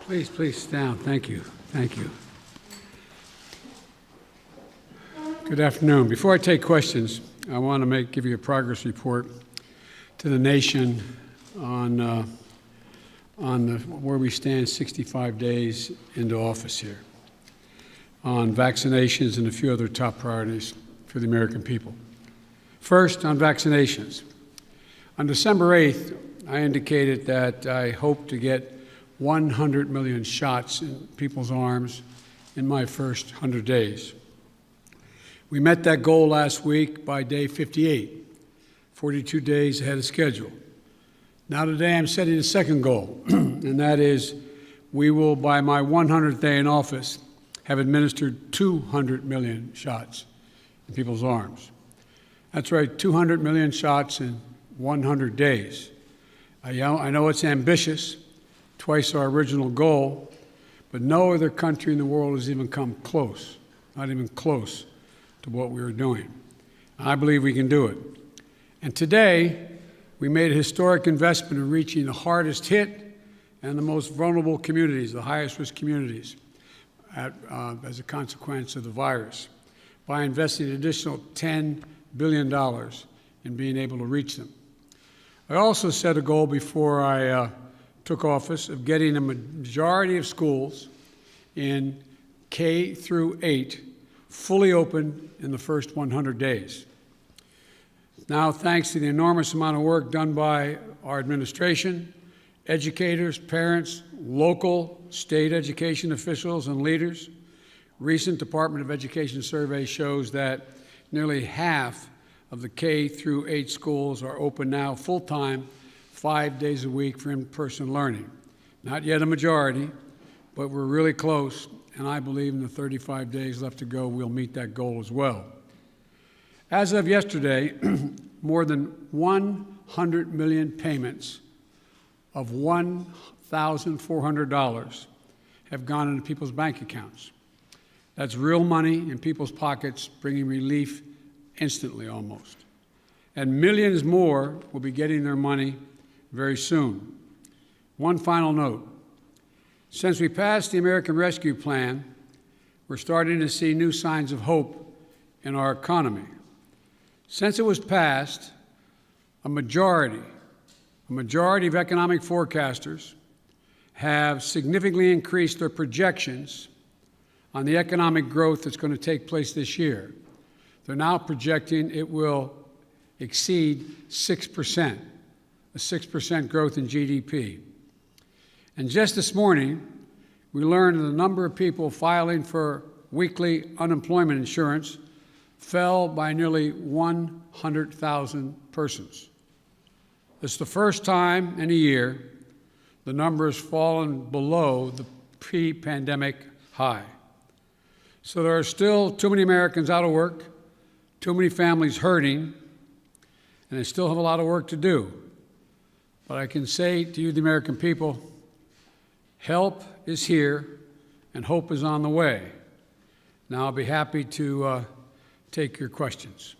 Please stand. Thank you. Thank you. Good afternoon. Before I take questions, I want to give you a progress report to the nation on where we stand 65 days into office here, on vaccinations and a few other top priorities for the American people. First, on vaccinations. On December 8th, I indicated that I hope to get 100 million shots in people's arms in my first 100 days. We met that goal last week by day 58, 42 days ahead of schedule. Now today I'm setting a second goal, and that is we will, by my 100th day in office, have administered 200 million shots in people's arms. That's right, 200 million shots in 100 days. I know it's ambitious, twice our original goal, but no other country in the world has even come close, not even close to what we are doing. I believe we can do it. And today, we made a historic investment in reaching the hardest hit and the most vulnerable communities, the highest risk communities, as a consequence of the virus, by investing an additional $10 billion in being able to reach them. I also set a goal before I took office of getting a majority of schools in K through 8 fully open in the first 100 days. Now, thanks to the enormous amount of work done by our administration, educators, parents, local, state education officials, and leaders, recent Department of Education survey shows that nearly half of the K through 8 schools are open now full-time, 5 days a week for in-person learning. Not yet a majority, but we're really close, and I believe in the 35 days left to go, we'll meet that goal as well. As of yesterday, more than 100 million payments of $1,400 have gone into people's bank accounts. That's real money in people's pockets, bringing relief instantly almost. And millions more will be getting their money very soon. One final note. Since we passed the American Rescue Plan, we're starting to see new signs of hope in our economy. Since it was passed, a majority of economic forecasters have significantly increased their projections on the economic growth that's going to take place this year. They're now projecting it will exceed 6%, a 6% growth in GDP. And just this morning, we learned that the number of people filing for weekly unemployment insurance fell by nearly 100,000 persons. It's the first time in a year the number has fallen below the pre-pandemic high. So there are still too many Americans out of work, too many families hurting, and they still have a lot of work to do. But I can say to you, the American people, help is here and hope is on the way. Now I'll be happy to take your questions.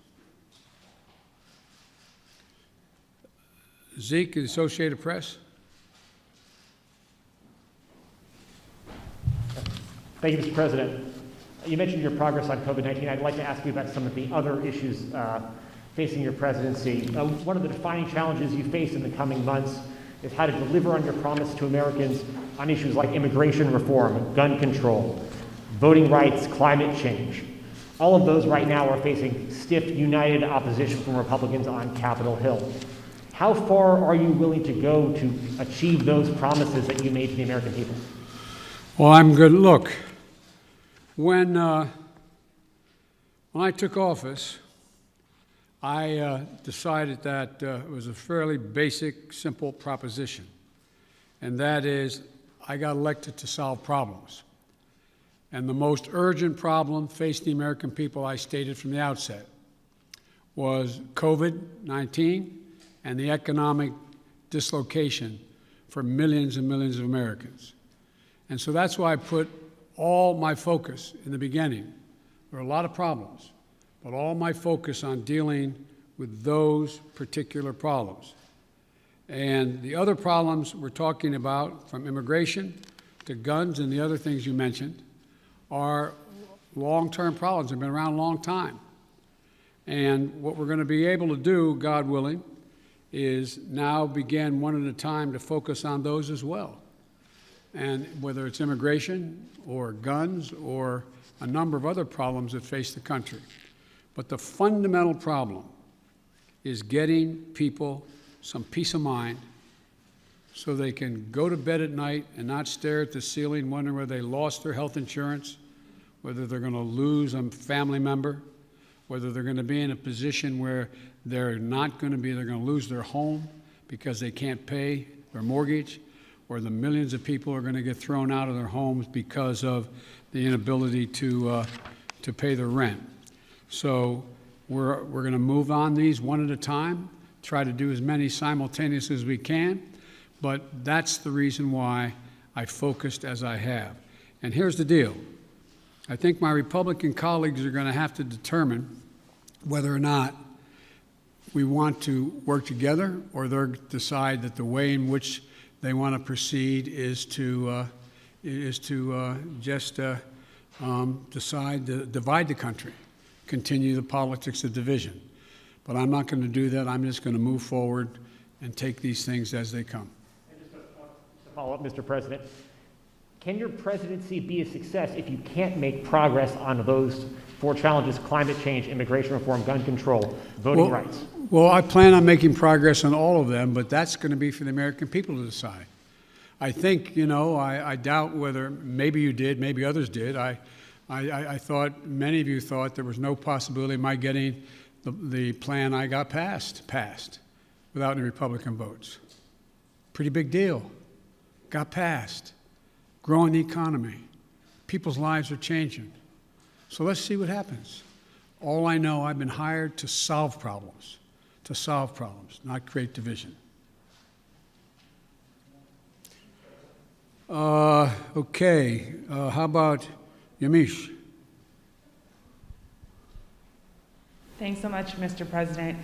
Zeke, the Associated Press. Thank you, Mr. President. You mentioned your progress on COVID-19. I'd like to ask you about some of the other issues facing your presidency. One of the defining challenges you face in the coming months is how to deliver on your promise to Americans on issues like immigration reform, gun control, voting rights, climate change. All of those right now are facing stiff, united opposition from Republicans on Capitol Hill. How far are you willing to go to achieve those promises that you made to the American people? Well, I'm good. Look, when I took office, I decided that it was a fairly basic, simple proposition, and that is I got elected to solve problems. And the most urgent problem facing the American people, I stated from the outset, was COVID-19 and the economic dislocation for millions and millions of Americans. And so that's why I put all my focus in the beginning. There are a lot of problems, but all my focus on dealing with those particular problems. And the other problems we're talking about, from immigration to guns and the other things you mentioned are long-term problems. They've been around a long time. And what we're going to be able to do, God willing, is now begin one at a time to focus on those as well. And whether it's immigration or guns or a number of other problems that face the country. But the fundamental problem is getting people some peace of mind so they can go to bed at night and not stare at the ceiling wondering whether they lost their health insurance, whether they're going to lose a family member, whether they're going to be in a position where they're going to lose their home because they can't pay their mortgage, or the millions of people are going to get thrown out of their homes because of the inability to pay their rent. So we're going to move on these one at a time, try to do as many simultaneously as we can, but that's the reason why I focused as I have. And here's the deal. I think my Republican colleagues are going to have to determine whether or not we want to work together, or they'll decide that the way in which they want to proceed is to just decide to divide the country, continue the politics of division. But I'm not going to do that. I'm just going to move forward and take these things as they come. And just to follow up, Mr. President, can your presidency be a success if you can't make progress on those four challenges: climate change, immigration reform, gun control, voting rights? Well, I plan on making progress on all of them, but that's going to be for the American people to decide. I think, I doubt whether, maybe you did, maybe others did. I thought, many of you thought there was no possibility of my getting the plan I got passed without any Republican votes. Pretty big deal. Got passed. Growing the economy. People's lives are changing. So let's see what happens. All I know, I've been hired to solve problems, not create division. Okay, how about Yamiche? Thanks so much, Mr. President.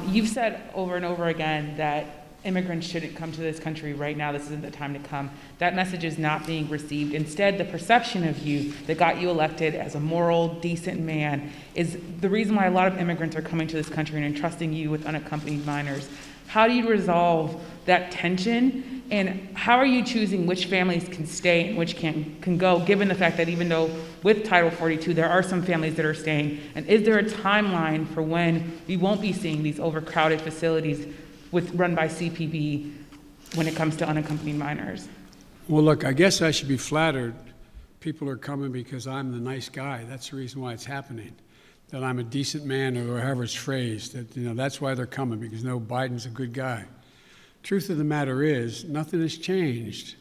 You've said over and over again that immigrants shouldn't come to this country right now. This isn't the time to come. That message is not being received. Instead, the perception of you that got you elected as a moral, decent man is the reason why a lot of immigrants are coming to this country and entrusting you with unaccompanied minors. How do you resolve that tension? And how are you choosing which families can stay and which can go, given the fact that even though with Title 42, there are some families that are staying? And is there a timeline for when we won't be seeing these overcrowded facilities run by CPB when it comes to unaccompanied minors? Well, look, I guess I should be flattered. People are coming because I'm the nice guy. That's the reason why it's happening. That I'm a decent man, or however it's phrased. That's why they're coming, because Biden's a good guy. Truth of the matter is, nothing has changed.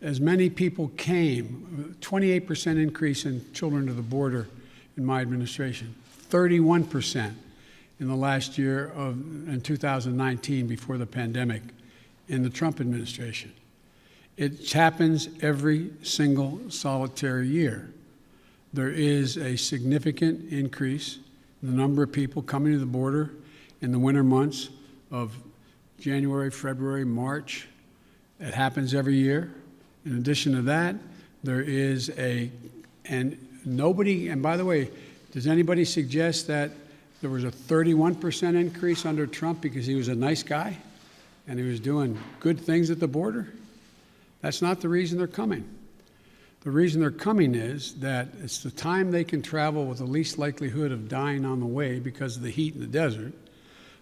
As many people came, 28% increase in children to the border in my administration, 31% in the last year in 2019, before the pandemic, in the Trump administration. It happens every single solitary year. There is a significant increase in the number of people coming to the border in the winter months of January, February, March. It happens every year. In addition to that, there is and by the way, does anybody suggest that there was a 31% increase under Trump because he was a nice guy and he was doing good things at the border? That's not the reason they're coming. The reason they're coming is that it's the time they can travel with the least likelihood of dying on the way because of the heat in the desert,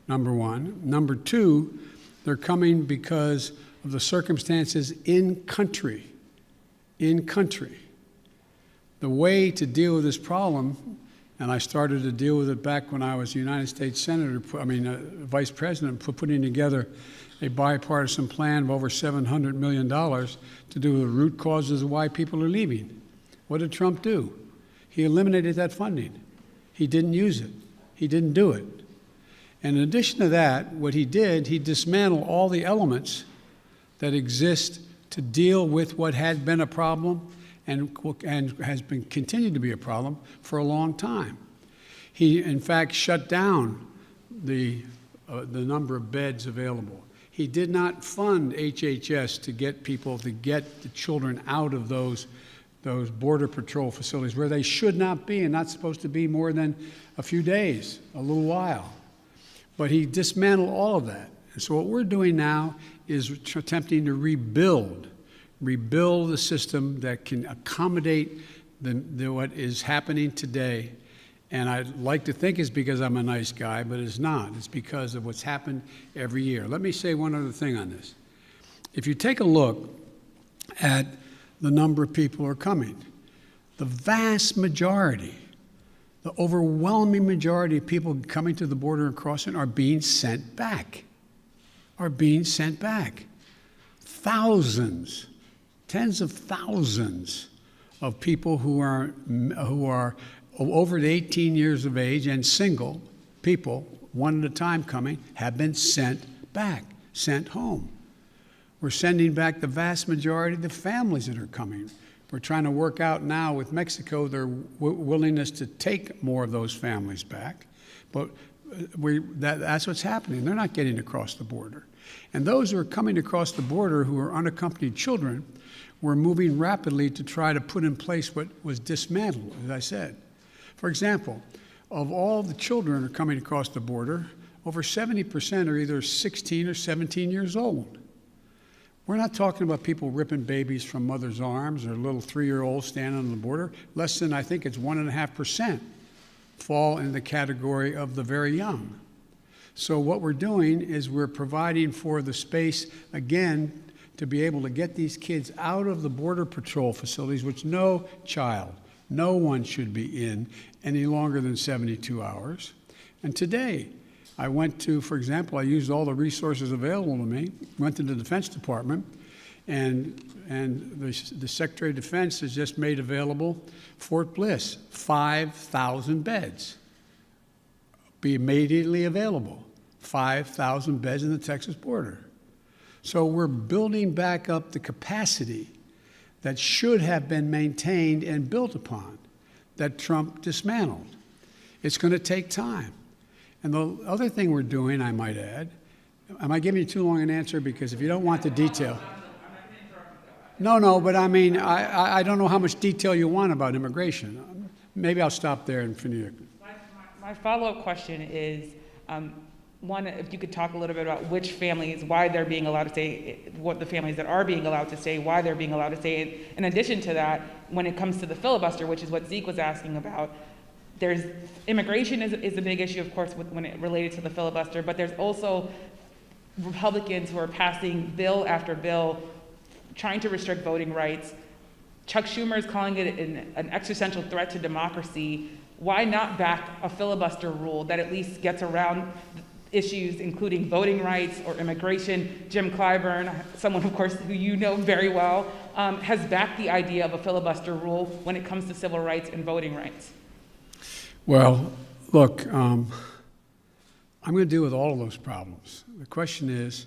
number one. Number two, they're coming because of the circumstances in country. The way to deal with this problem, and I started to deal with it back when I was a United States Vice President, putting together a bipartisan plan of over $700 million to do with the root causes of why people are leaving. What did Trump do? He eliminated that funding. He didn't use it. He didn't do it. And in addition to that, what he did, he dismantled all the elements that exist to deal with what had been a problem and has been continued to be a problem for a long time. He, in fact, shut down the number of beds available. He did not fund HHS to get people, to get the children out of those Border Patrol facilities where they should not be and not supposed to be more than a few days, a little while. But he dismantled all of that. And so what we're doing now is attempting to rebuild the system that can accommodate what is happening today. And I'd like to think it's because I'm a nice guy, but it's not. It's because of what's happened every year. Let me say one other thing on this. If you take a look at the number of people who are coming, the vast majority, the overwhelming majority of people coming to the border and crossing are being sent back, Thousands, tens of thousands of people who are over 18 years of age and single people, one at a time coming, have been sent back, sent home. We're sending back the vast majority of the families that are coming. We're trying to work out now with Mexico their willingness to take more of those families back. But that's what's happening. They're not getting across the border. And those who are coming across the border who are unaccompanied children, we're moving rapidly to try to put in place what was dismantled, as I said. For example, of all the children who are coming across the border, over 70% are either 16 or 17 years old. We're not talking about people ripping babies from mothers' arms or little 3-year-olds standing on the border. Less than, I think it's 1.5% fall in the category of the very young. So what we're doing is we're providing for the space, again, to be able to get these kids out of the Border Patrol facilities, which no child, no one should be in any longer than 72 hours. And today, I went to, for example, I used all the resources available to me, went to the Defense Department, and the Secretary of Defense has just made available Fort Bliss, 5,000 beds, be immediately available, 5,000 beds in the Texas border. So we're building back up the capacity that should have been maintained and built upon, that Trump dismantled. It's going to take time. And the other thing we're doing, I might add, am I giving you too long an answer? Because if you don't want the detail. No, but I mean, I don't know how much detail you want about immigration. Maybe I'll stop there and finish. My follow-up question is, one, if you could talk a little bit about which families, why they're being allowed to stay, what the families that are being allowed to stay, why they're being allowed to stay. And in addition to that, when it comes to the filibuster, which is what Zeke was asking about, there's immigration is a big issue, of course, when it related to the filibuster, but there's also Republicans who are passing bill after bill trying to restrict voting rights. Chuck Schumer is calling it an existential threat to democracy. Why not back a filibuster rule that at least gets around issues including voting rights or immigration? Jim Clyburn, someone, of course, who you know very well, has backed the idea of a filibuster rule when it comes to civil rights and voting rights. Well, look, I'm going to deal with all of those problems. The question is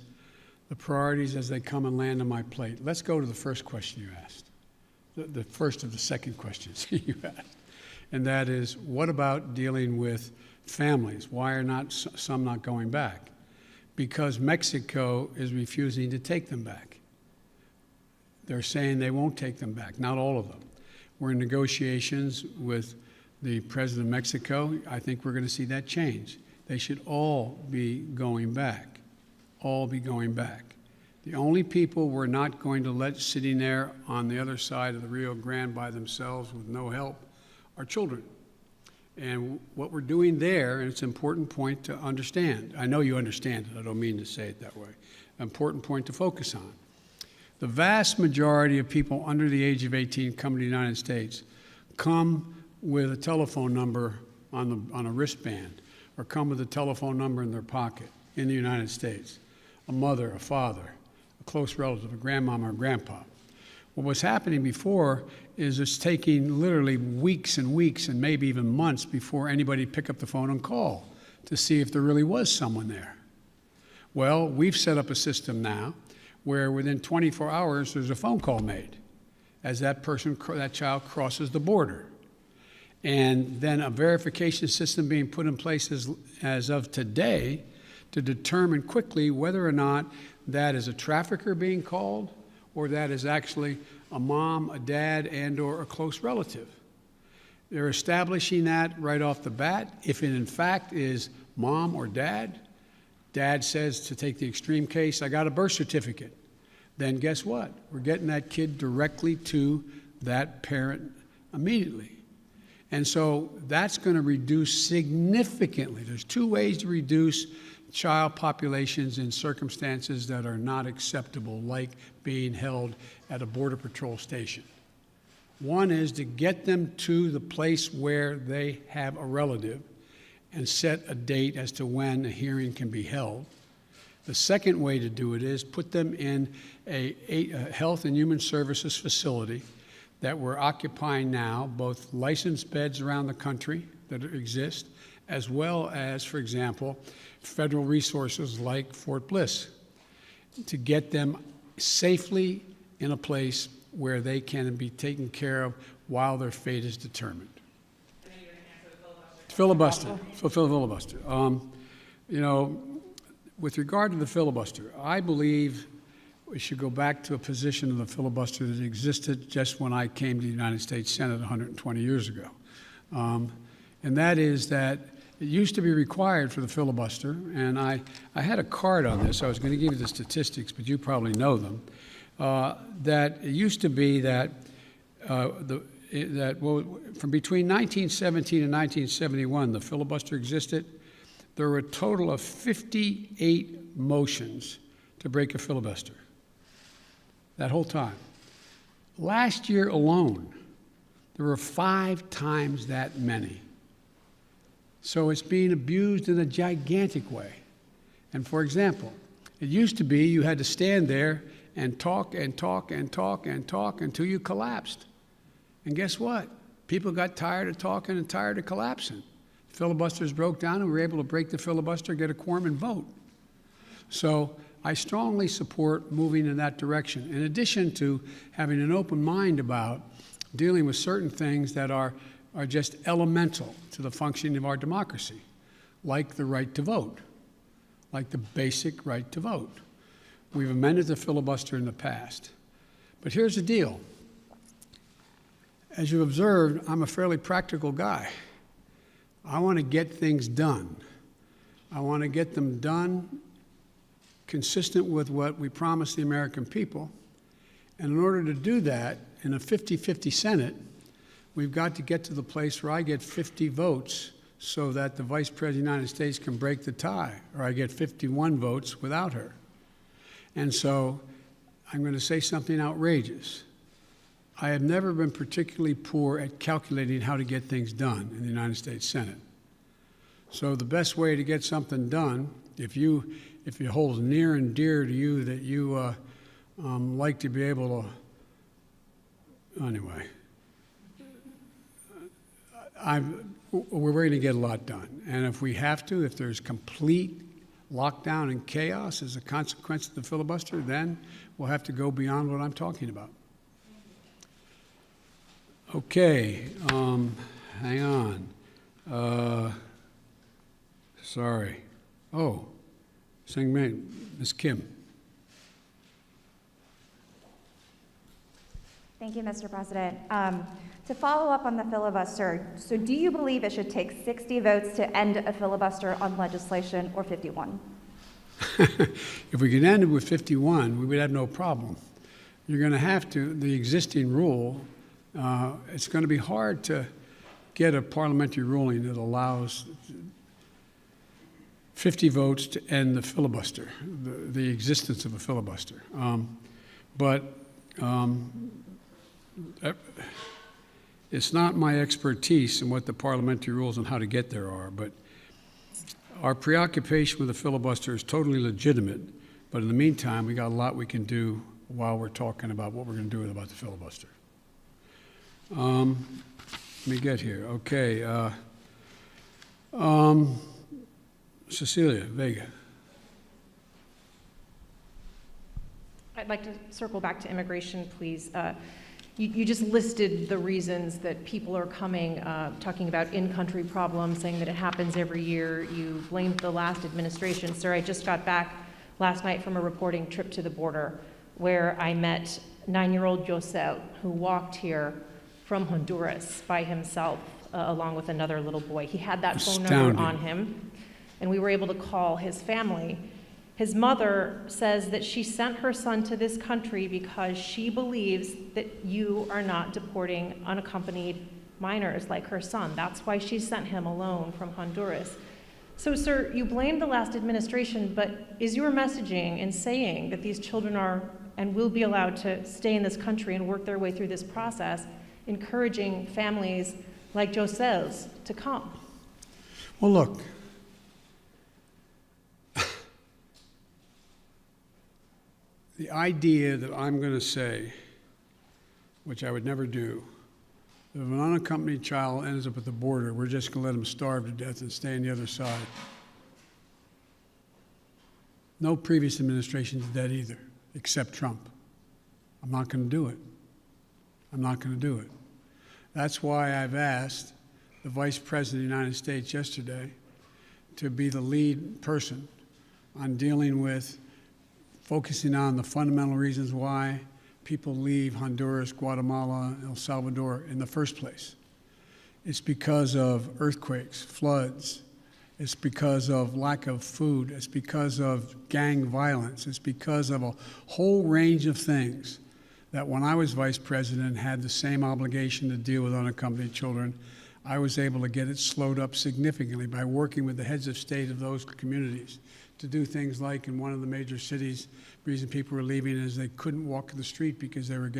the priorities as they come and land on my plate. Let's go to the first question you asked, the first of the second questions you asked, and that is, what about dealing with families? Why are not some not going back? Because Mexico is refusing to take them back. They're saying they won't take them back, not all of them. We're in negotiations with the President of Mexico. I think we're going to see that change. They should all be going back, all be going back. The only people we're not going to let sitting there on the other side of the Rio Grande by themselves with no help are children. And what we're doing there, and it's an important point to understand. I know you understand it. I don't mean to say it that way. An important point to focus on. The vast majority of people under the age of 18 come to the United States come with a telephone number on a wristband, or come with a telephone number in their pocket in the United States. A mother, a father, a close relative, a grandmama or grandpa. What was happening before is it's taking literally weeks and weeks and maybe even months before anybody pick up the phone and call to see if there really was someone there. Well, we've set up a system now where within 24 hours there's a phone call made as that child crosses the border. And then a verification system being put in place as of today to determine quickly whether or not that is a trafficker being called or that is actually a mom, a dad, and/or a close relative. They're establishing that right off the bat. If it in fact is mom or dad, dad says, to take the extreme case, I got a birth certificate. Then guess what? We're getting that kid directly to that parent immediately. And so that's going to reduce significantly. There's two ways to reduce child populations in circumstances that are not acceptable, like being held at a Border Patrol station. One is to get them to the place where they have a relative and set a date as to when a hearing can be held. The second way to do it is put them in a Health and Human Services facility that we're occupying now, both licensed beds around the country that exist, as well as, for example, federal resources like Fort Bliss, to get them safely in a place where they can be taken care of while their fate is determined. Filibuster. Filibuster. You know, with regard to the filibuster, I believe we should go back to a position of the filibuster that existed just when I came to the United States Senate 120 years ago. And that is that it used to be required for the filibuster, and I had a card on this. I was going to give you the statistics, but you probably know them, that it used to be that from between 1917 and 1971, the filibuster existed. There were a total of 58 motions to break a filibuster that whole time. Last year alone, there were 5 times that many. So it's being abused in a gigantic way. And for example, it used to be you had to stand there and talk and talk and talk and talk until you collapsed. And guess what? People got tired of talking and tired of collapsing. Filibusters broke down, and we were able to break the filibuster, get a quorum, and vote. So I strongly support moving in that direction, in addition to having an open mind about dealing with certain things that are just elemental to the functioning of our democracy, like the right to vote, like the basic right to vote. We've amended the filibuster in the past. But here's the deal. As you observed, I'm a fairly practical guy. I want to get things done. I want to get them done consistent with what we promised the American people. And in order to do that, in a 50-50 Senate, we've got to get to the place where I get 50 votes so that the Vice President of the United States can break the tie, or I get 51 votes without her. And so I'm going to say something outrageous. I have never been particularly poor at calculating how to get things done in the United States Senate. So the best way to get something done, if it holds near and dear to you that you like to be able to, anyway, we're going to get a lot done. And if we have to, if there's complete lockdown and chaos as a consequence of the filibuster, then we'll have to go beyond what I'm talking about. Okay, hang on. Sorry. Oh, Ms. Kim. Thank you, Mr. President. To follow up on the filibuster, so do you believe it should take 60 votes to end a filibuster on legislation or 51? If we could end it with 51, we would have no problem. You're going to have to, the existing rule, it's going to be hard to get a parliamentary ruling that allows 50 votes to end the filibuster, the existence of a filibuster. It's not my expertise in what the parliamentary rules and how to get there are, but our preoccupation with the filibuster is totally legitimate. But in the meantime, we got a lot we can do while we're talking about what we're going to do about the filibuster. Let me get here. Okay. Cecilia Vega. I'd like to circle back to immigration, please. You just listed the reasons that people are coming, talking about in-country problems, saying that it happens every year. You blamed the last administration. Sir, I just got back last night from a reporting trip to the border where I met 9-year-old Josel, who walked here from Honduras by himself, along with another little boy. He had that phone number on him, and we were able to call his family. His mother says that she sent her son to this country because she believes that you are not deporting unaccompanied minors like her son. That's why she sent him alone from Honduras. So, sir, you blame the last administration, but is your messaging in saying that these children are and will be allowed to stay in this country and work their way through this process, encouraging families like Josel's to come? Well, look, the idea that I'm going to say, which I would never do, if an unaccompanied child ends up at the border, we're just going to let him starve to death and stay on the other side. No previous administration did that either, except Trump. I'm not going to do it. I'm not going to do it. That's why I've asked the Vice President of the United States yesterday to be the lead person on dealing with focusing on the fundamental reasons why people leave Honduras, Guatemala, El Salvador in the first place. It's because of earthquakes, floods. It's because of lack of food. It's because of gang violence. It's because of a whole range of things that when I was vice president and had the same obligation to deal with unaccompanied children, I was able to get it slowed up significantly by working with the heads of state of those communities to do things like in one of the major cities, the reason people were leaving is they couldn't walk in the street because their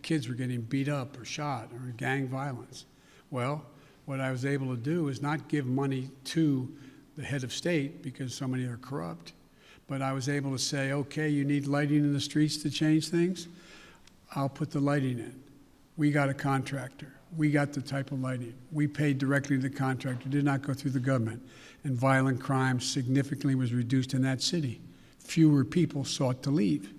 kids were getting beat up or shot or gang violence. Well, what I was able to do is not give money to the head of state because so many are corrupt, but I was able to say, okay, you need lighting in the streets to change things? I'll put the lighting in. We got a contractor. We got the type of lighting. We paid directly to the contractor, did not go through the government. And violent crime significantly was reduced in that city. Fewer people sought to leave.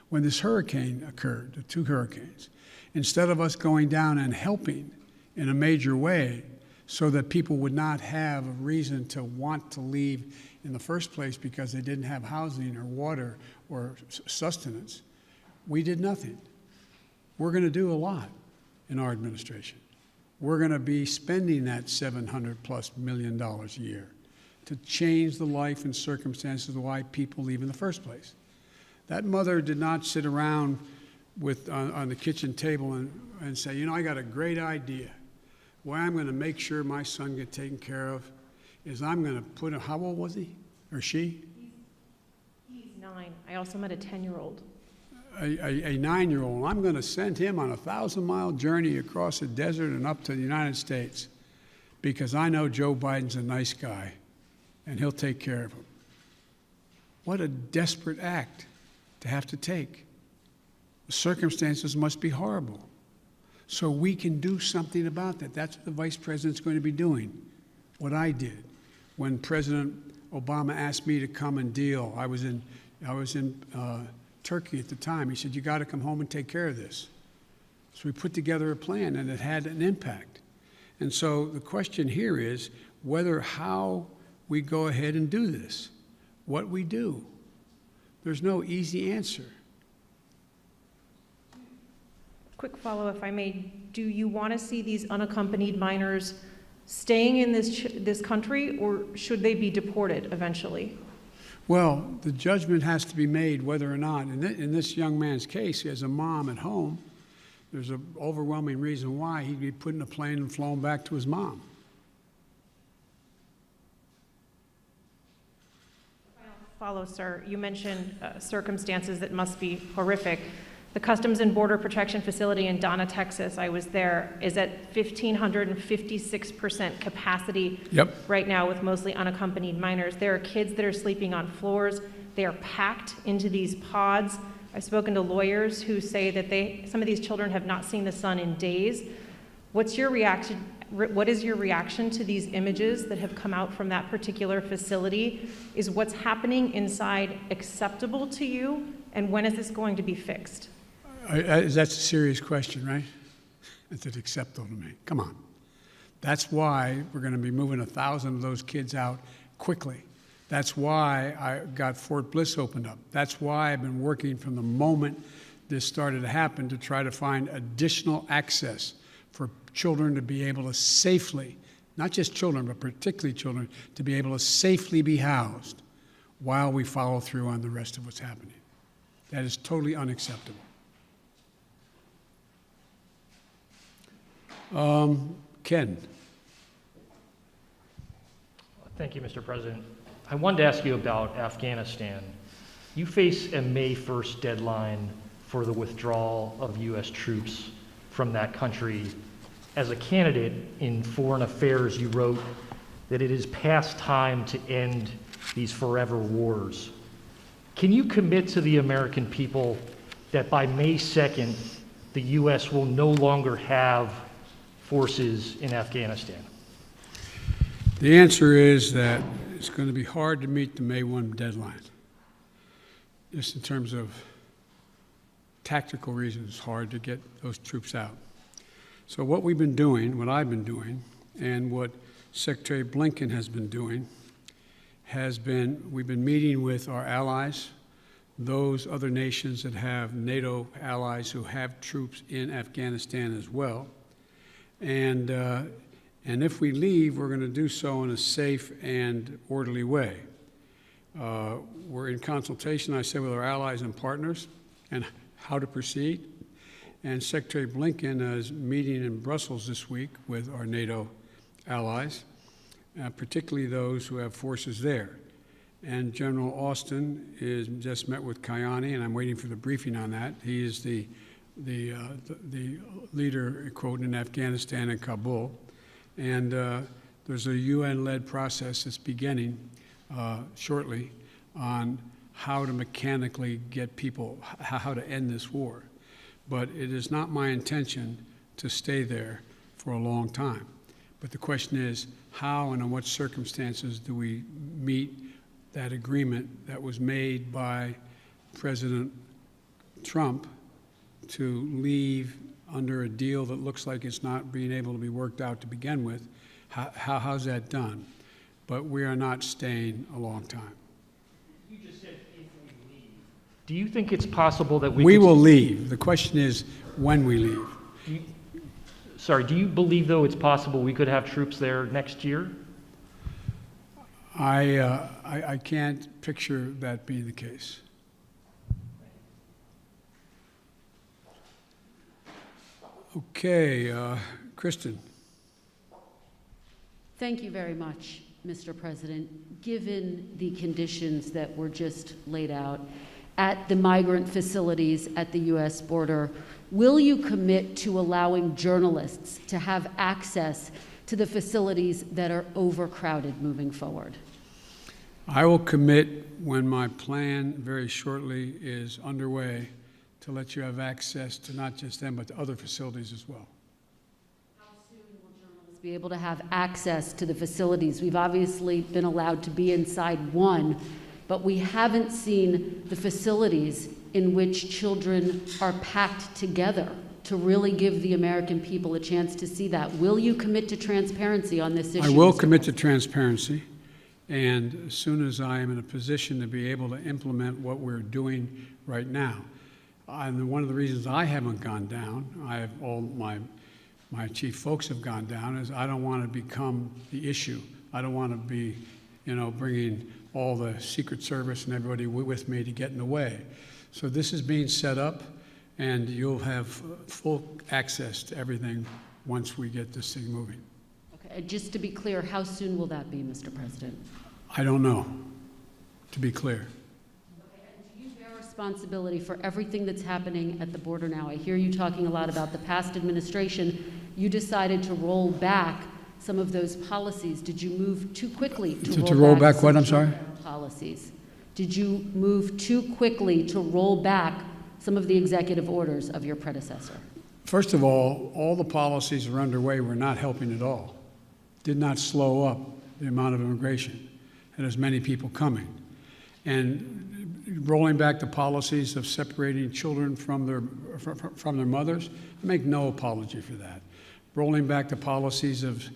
When this hurricane occurred, the 2 hurricanes, instead of us going down and helping in a major way so that people would not have a reason to want to leave in the first place because they didn't have housing or water or sustenance, we did nothing. We're going to do a lot in our administration. We're going to be spending that $700+ million a year to change the life and circumstances of why people leave in the first place. That mother did not sit around on the kitchen table and say, you know, I got a great idea. Way I'm going to make sure my son gets taken care of is I'm going to put him, how old was he or she? He's 9. I also met a 10-year-old. A 9-year-old. I'm going to send him on a 1,000-mile journey across the desert and up to the United States because I know Joe Biden's a nice guy and he'll take care of him. What a desperate act to have to take. The circumstances must be horrible. So we can do something about that. That's what the vice president's going to be doing. What I did when President Obama asked me to come and deal. I was in Turkey at the time. He said, you got to come home and take care of this. So we put together a plan, and it had an impact. And so the question here is how we go ahead and do this, what we do. There's no easy answer. Quick follow, if I may. Do you want to see these unaccompanied minors staying in this country, or should they be deported eventually? Well, the judgment has to be made whether or not, in this young man's case, he has a mom at home. There's an overwhelming reason why he'd be put in a plane and flown back to his mom. Follow, sir. You mentioned circumstances that must be horrific. The Customs and Border Protection Facility in Donna, Texas, I was there, is at 1,556% capacity right now with mostly unaccompanied minors. There are kids that are sleeping on floors. They are packed into these pods. I've spoken to lawyers who say that some of these children have not seen the sun in days. What's your reaction? What is your reaction to these images that have come out from that particular facility? Is what's happening inside acceptable to you? And when is this going to be fixed? That's a serious question, right? Is it acceptable to me? Come on. That's why we're going to be moving 1,000 of those kids out quickly. That's why I got Fort Bliss opened up. That's why I've been working from the moment this started to happen to try to find additional access for children to be able to safely, not just children, but particularly children, to be able to safely be housed while we follow through on the rest of what's happening. That is totally unacceptable. Ken. Thank you, Mr. President. I wanted to ask you about Afghanistan. You face a May 1st deadline for the withdrawal of U.S. troops from that country. As a candidate in foreign affairs, you wrote that it is past time to end these forever wars. Can you commit to the American people that by May 2nd, the U.S. will no longer have forces in Afghanistan? The answer is that it's going to be hard to meet the May 1 deadline. Just in terms of tactical reasons, it's hard to get those troops out. So what we've been doing, what I've been doing, and what Secretary Blinken has been doing, we've been meeting with our allies, those other nations that have NATO allies who have troops in Afghanistan as well. And if we leave, we're going to do so in a safe and orderly way. We're in consultation, I say, with our allies and partners and how to proceed. And Secretary Blinken is meeting in Brussels this week with our NATO allies, particularly those who have forces there. And General Austin is just met with Kayani, and I'm waiting for the briefing on that. He is the leader, quote, in Afghanistan and Kabul. And there's a UN-led process that's beginning shortly on how to mechanically get people, how to end this war. But it is not my intention to stay there for a long time. But the question is, how and in what circumstances do we meet that agreement that was made by President Trump to leave under a deal that looks like it's not being able to be worked out to begin with? How's that done? But we are not staying a long time. You just said if we leave. Do you think it's possible that We will leave. The question is when we leave. Do you believe, though, it's possible we could have troops there next year? I can't picture that being the case. Okay, Kristen. Thank you very much, Mr. President. Given the conditions that were just laid out at the migrant facilities at the U.S. border, will you commit to allowing journalists to have access to the facilities that are overcrowded moving forward? I will commit when my plan very shortly is underway to let you have access to not just them, but to other facilities as well. How soon will journalists be able to have access to the facilities? We've obviously been allowed to be inside one, but we haven't seen the facilities in which children are packed together to really give the American people a chance to see that. Will you commit to transparency on this issue? I will commit to transparency, and as soon as I am in a position to be able to implement what we're doing right now. And one of the reasons I haven't gone down, I have all my chief folks have gone down, is I don't want to become the issue. I don't want to be, bringing all the Secret Service and everybody with me to get in the way. So this is being set up, and you'll have full access to everything once we get this thing moving. Okay, just to be clear, how soon will that be, Mr. President? I don't know, to be clear. Responsibility for everything that's happening at the border now. I hear you talking a lot about the past administration. You decided to roll back some of those policies. Did you move too quickly to roll back what? I'm sorry? Policies. Did you move too quickly to roll back some of the executive orders of your predecessor? First of all the policies that are underway were not helping at all. Did not slow up the amount of immigration and as many people coming. And rolling back the policies of separating children from their mothers, I make no apology for that. Rolling back the policies of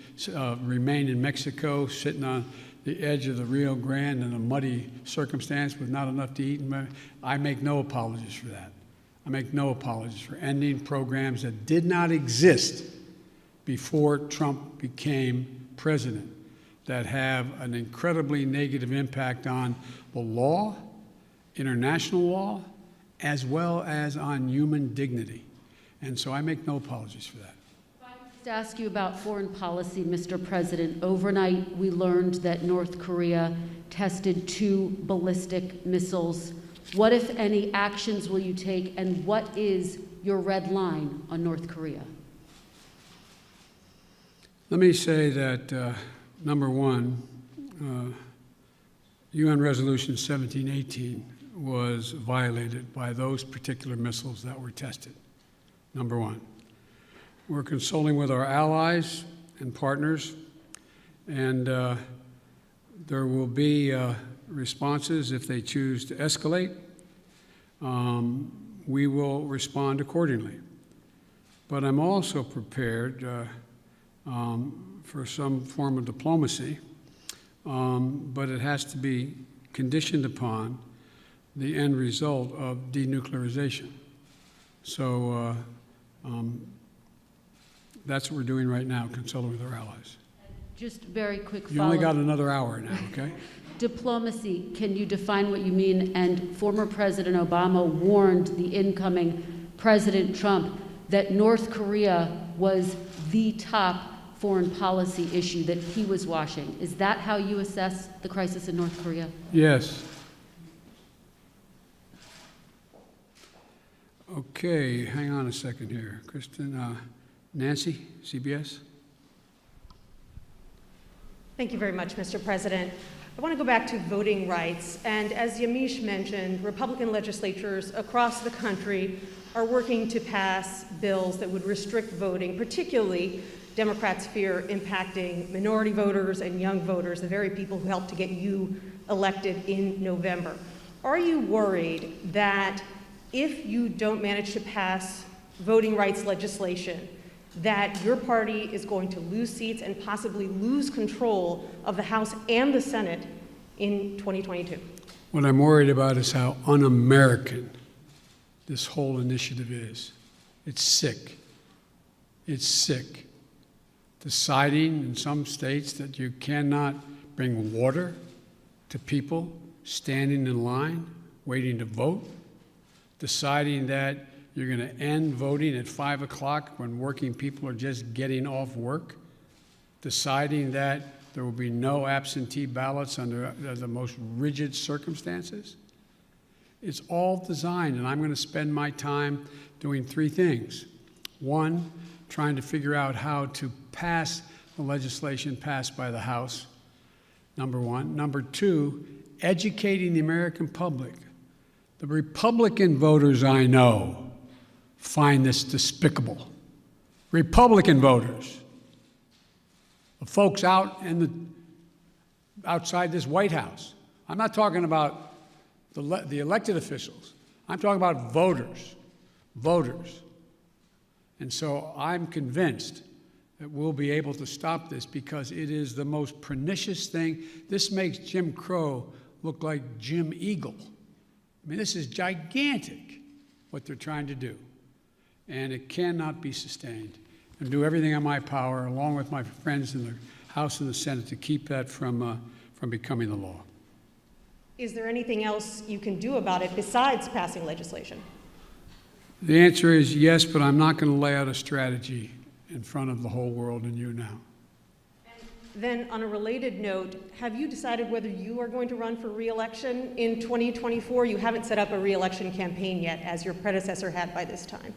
remain in Mexico, sitting on the edge of the Rio Grande in a muddy circumstance with not enough to eat. I make no apologies for that. I make no apologies for ending programs that did not exist before Trump became president, that have an incredibly negative impact on the law, international law, as well as on human dignity. And so I make no apologies for that. To ask you about foreign policy, Mr. President. Overnight, we learned that North Korea tested 2 ballistic missiles. What, if any, actions will you take, and what is your red line on North Korea? Let me say that, number one, UN Resolution 1718 was violated by those particular missiles that were tested, number one. We're consulting with our allies and partners, and there will be responses if they choose to escalate. We will respond accordingly. But I'm also prepared for some form of diplomacy, but it has to be conditioned upon the end result of denuclearization. So that's what we're doing right now, consulting with our allies. Just very quick follow-up. You only got another hour now, okay? Diplomacy, can you define what you mean? And former President Obama warned the incoming President Trump that North Korea was the top foreign policy issue that he was watching. Is that how you assess the crisis in North Korea? Yes. Okay, hang on a second here. Kristen, Nancy, CBS. Thank you very much, Mr. President. I want to go back to voting rights. And as Yamiche mentioned, Republican legislatures across the country are working to pass bills that would restrict voting, particularly Democrats fear impacting minority voters and young voters, the very people who helped to get you elected in November. Are you worried that if you don't manage to pass voting rights legislation, that your party is going to lose seats and possibly lose control of the House and the Senate in 2022? What I'm worried about is how un-American this whole initiative is. It's sick. It's sick. Deciding in some states that you cannot bring water to people standing in line, waiting to vote. Deciding that you're going to end voting at 5 o'clock when working people are just getting off work. Deciding that there will be no absentee ballots under the most rigid circumstances. It's all designed, and I'm going to spend my time doing 3 things. 1, trying to figure out how to pass the legislation passed by the House, number 1. Number 2, educating the American public. The Republican voters I know find this despicable. Republican voters, the folks outside this White House. I'm not talking about the elected officials. I'm talking about voters. And so I'm convinced that we'll be able to stop this because it is the most pernicious thing. This makes Jim Crow look like Jim Eagle. I mean, this is gigantic, what they're trying to do. And it cannot be sustained. And do everything in my power, along with my friends in the House and the Senate, to keep that from becoming the law. Is there anything else you can do about it besides passing legislation? The answer is yes, but I'm not going to lay out a strategy in front of the whole world and you now. Then, on a related note, have you decided whether you are going to run for re-election in 2024? You haven't set up a re-election campaign yet, as your predecessor had by this time.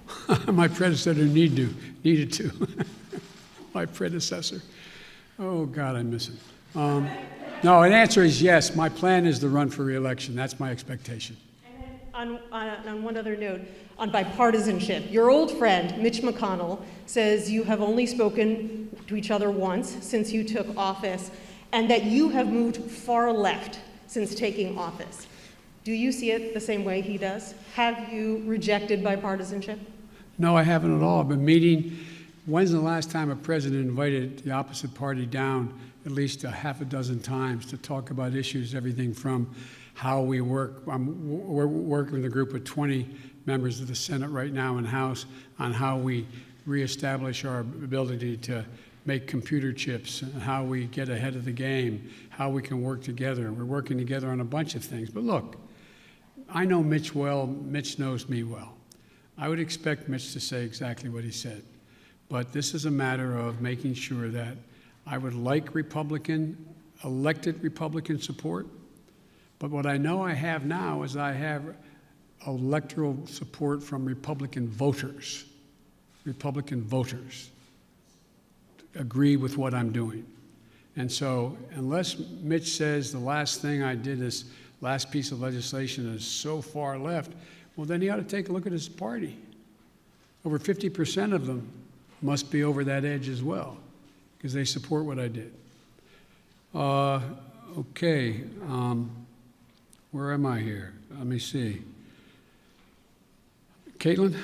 My predecessor needed to. My predecessor. Oh, God, I miss him. No, the answer is yes. My plan is to run for re-election. That's my expectation. And then on one other note, on bipartisanship, your old friend, Mitch McConnell, says you have only spoken to each other once since you took office, and that you have moved far left since taking office. Do you see it the same way he does? Have you rejected bipartisanship? No, I haven't at all. I've been meeting. When's the last time a president invited the opposite party down at least a half a dozen times to talk about issues, everything from how we work. We're working with a group of 20 members of the Senate right now and House on how we reestablish our ability to make computer chips, and how we get ahead of the game, how we can work together. We're working together on a bunch of things. But look, I know Mitch well. Mitch knows me well. I would expect Mitch to say exactly what he said. But this is a matter of making sure that I would like elected Republican support. But what I know I have now is I have electoral support from Republican voters. Republican voters agree with what I'm doing. And so unless Mitch says the last thing I did, this last piece of legislation, is so far left, well, then he ought to take a look at his party. Over 50% of them must be over that edge as well, because they support what I did. Okay, where am I here? Let me see. Caitlin?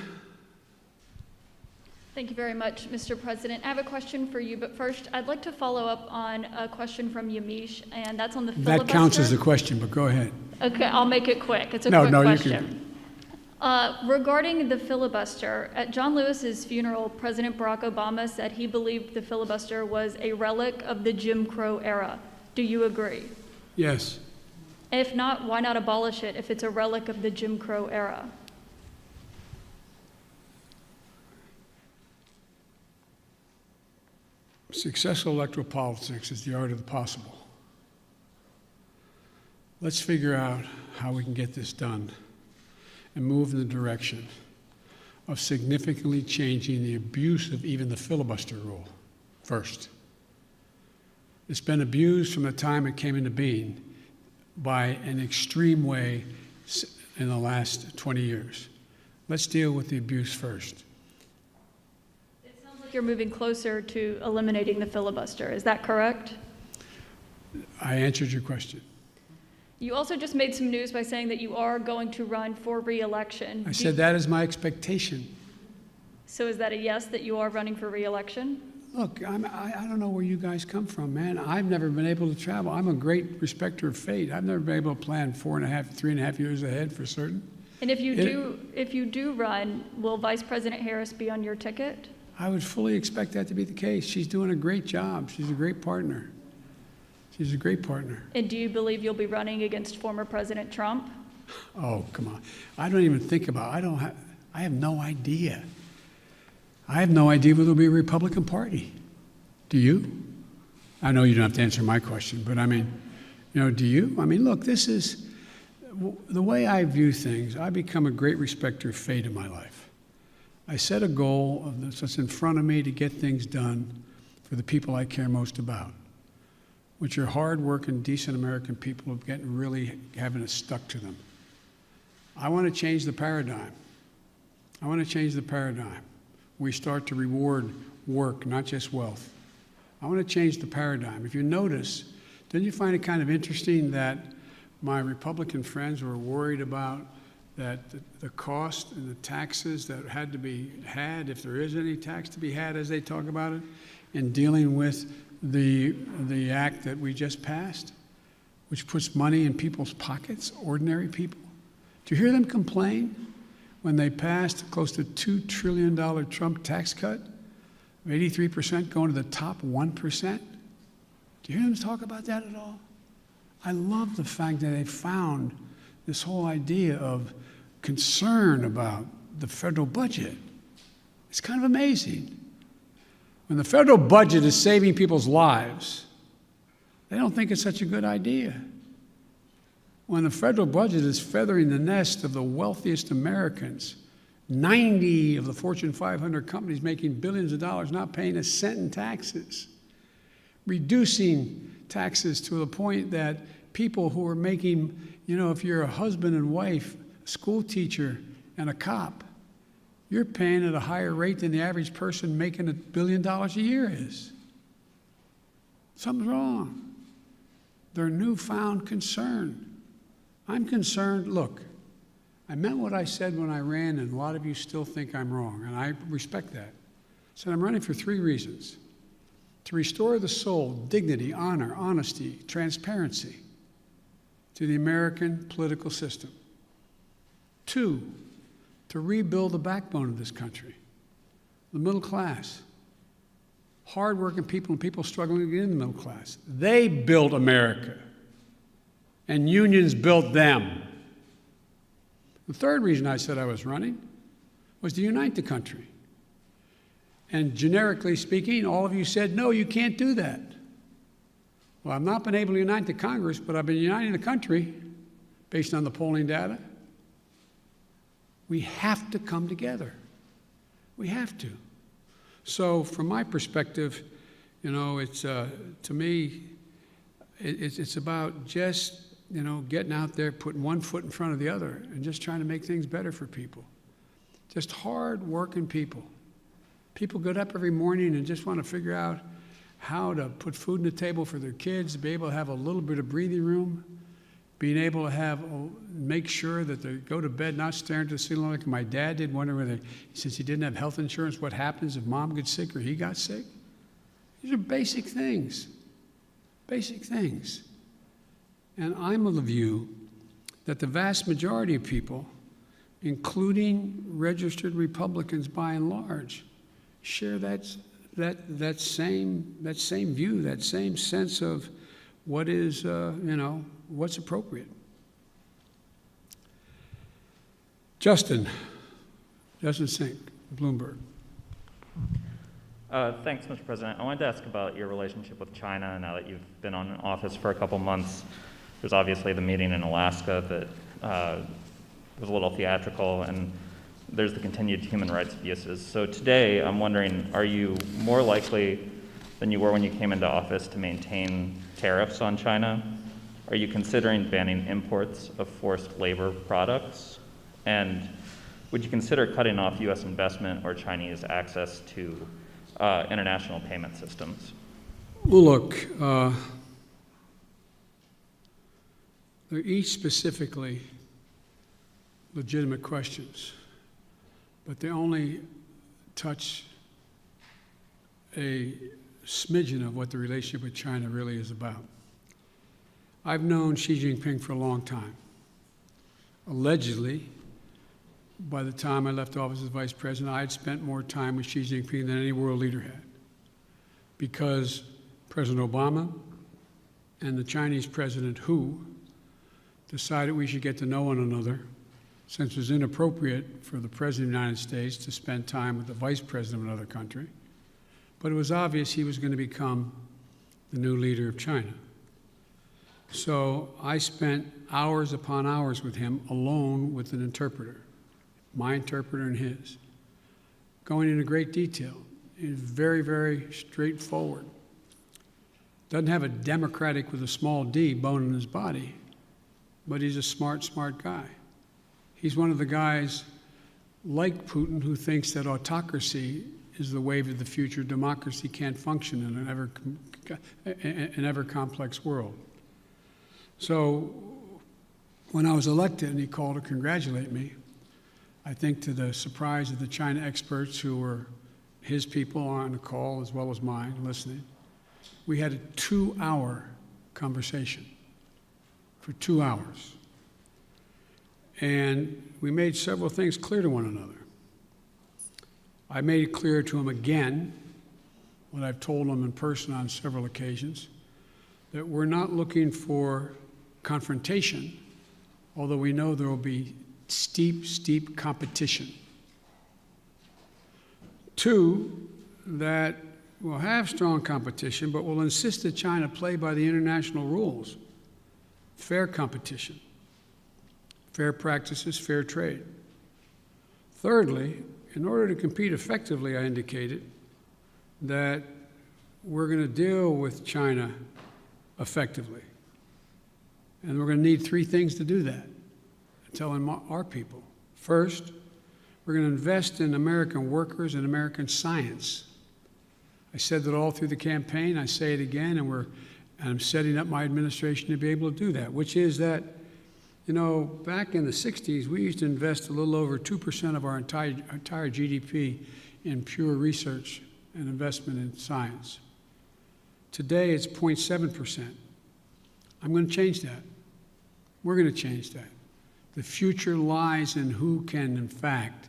Thank you very much, Mr. President. I have a question for you, but first, I'd like to follow up on a question from Yamiche, and that's on the filibuster. That counts as a question, but go ahead. Okay, I'll make it quick. It's a quick question. You can. Regarding the filibuster, at John Lewis's funeral, President Barack Obama said he believed the filibuster was a relic of the Jim Crow era. Do you agree? Yes. If not, why not abolish it if it's a relic of the Jim Crow era? Successful electoral politics is the art of the possible. Let's figure out how we can get this done and move in the direction of significantly changing the abuse of even the filibuster rule first. It's been abused from the time it came into being by an extreme way in the last 20 years. Let's deal with the abuse first. It sounds like you're moving closer to eliminating the filibuster. Is that correct? I answered your question. You also just made some news by saying that you are going to run for re-election. I said that is my expectation. So is that a yes, that you are running for re-election? Look, I don't know where you guys come from, man. I've never been able to travel. I'm a great respecter of fate. I've never been able to plan 3.5 years ahead for certain. And if you do run, will Vice President Harris be on your ticket? I would fully expect that to be the case. She's doing a great job. She's a great partner. She's a great partner. And do you believe you'll be running against former President Trump? Oh, come on. I don't even think about it. I have no idea. I have no idea whether there'll be a Republican Party. Do you? I know you don't have to answer my question, but I mean, do you? I mean, look, this is the way I view things. I become a great respecter of fate in my life. I set a goal of that's in front of me to get things done for the people I care most about, which are hard-working, decent American people who are really having it stuck to them. I want to change the paradigm. I want to change the paradigm. We start to reward work, not just wealth. I want to change the paradigm. If you notice, didn't you find it kind of interesting that my Republican friends were worried about that the cost and the taxes that had to be had, if there is any tax to be had as they talk about it, in dealing with the act that we just passed, which puts money in people's pockets, ordinary people? Do you hear them complain when they passed close to $2 trillion Trump tax cut, 83% going to the top 1%? Do you hear them talk about that at all? I love the fact that they found this whole idea of concern about the federal budget. It's kind of amazing. When the federal budget is saving people's lives, they don't think it's such a good idea. When the federal budget is feathering the nest of the wealthiest Americans, 90 of the Fortune 500 companies making billions of dollars, not paying a cent in taxes, reducing taxes to the point that people who are making, if you're a husband and wife, a school teacher, and a cop, you're paying at a higher rate than the average person making $1 billion a year is. Something's wrong. Their newfound concern. I'm concerned. Look, I meant what I said when I ran, and a lot of you still think I'm wrong, and I respect that. I said I'm running for 3 reasons. to restore the soul, dignity, honor, honesty, transparency to the American political system. 2, to rebuild the backbone of this country, the middle class, hardworking people and people struggling to get in the middle class. They built America, and unions built them. The third reason I said I was running was to unite the country. And generically speaking, all of you said, no, you can't do that. Well, I've not been able to unite the Congress, but I've been uniting the country based on the polling data. We have to come together. We have to. So from my perspective, you know, it's, to me, it's about just, you know, getting out there, putting one foot in front of the other, and just trying to make things better for people. Just hard-working people. People get up every morning and just want to figure out how to put food on the table for their kids, be able to have a little bit of breathing room, being able to have, make sure that they go to bed not staring to the ceiling like my dad did, wondering whether, since he didn't have health insurance, what happens if mom gets sick or he got sick. These are basic things. Basic things. And I'm of the view that the vast majority of people, including registered Republicans by and large, share that same view, that same sense of what is, you know, what's appropriate. Justin Sink, Bloomberg. Thanks, Mr. President. I wanted to ask about your relationship with China now that you've been in office for a couple months. There's obviously the meeting in Alaska that was a little theatrical, and there's the continued human rights abuses. So today, I'm wondering, are you more likely than you were when you came into office to maintain tariffs on China? Are you considering banning imports of forced labor products? And would you consider cutting off U.S. investment or Chinese access to international payment systems? Well, look, they're each specifically legitimate questions, but they only touch a smidgen of what the relationship with China really is about. I've known Xi Jinping for a long time. Allegedly, by the time I left office as vice president, I had spent more time with Xi Jinping than any world leader had, because President Obama and the Chinese President Hu decided we should get to know one another, since it was inappropriate for the President of the United States to spend time with the Vice President of another country. But it was obvious he was going to become the new leader of China. So I spent hours upon hours with him alone with an interpreter, my interpreter and his, going into great detail. He's very, very straightforward. Doesn't have a democratic with a small d bone in his body, but he's a smart guy. He's one of the guys like Putin who thinks that autocracy is the wave of the future. Democracy can't function in an ever complex world. So when I was elected and he called to congratulate me, I think to the surprise of the China experts who were his people on the call as well as mine listening, we had a 2-hour conversation for 2 hours. And we made several things clear to one another. I made it clear to him again, what I've told him in person on several occasions, that we're not looking for confrontation, although we know there will be steep competition. 2, that we'll have strong competition, but we'll insist that China play by the international rules. Fair competition, fair practices, fair trade. Thirdly, in order to compete effectively, I indicated that we're going to deal with China effectively. And we're going to need 3 things to do that, telling our people. First, we're going to invest in American workers and American science. I said that all through the campaign. I say it again, and I'm setting up my administration to be able to do that, which is that, you know, back in the 60s, we used to invest a little over 2% of our entire GDP in pure research and investment in science. Today, it's 0.7%. I'm going to change that. We're going to change that. The future lies in who can, in fact,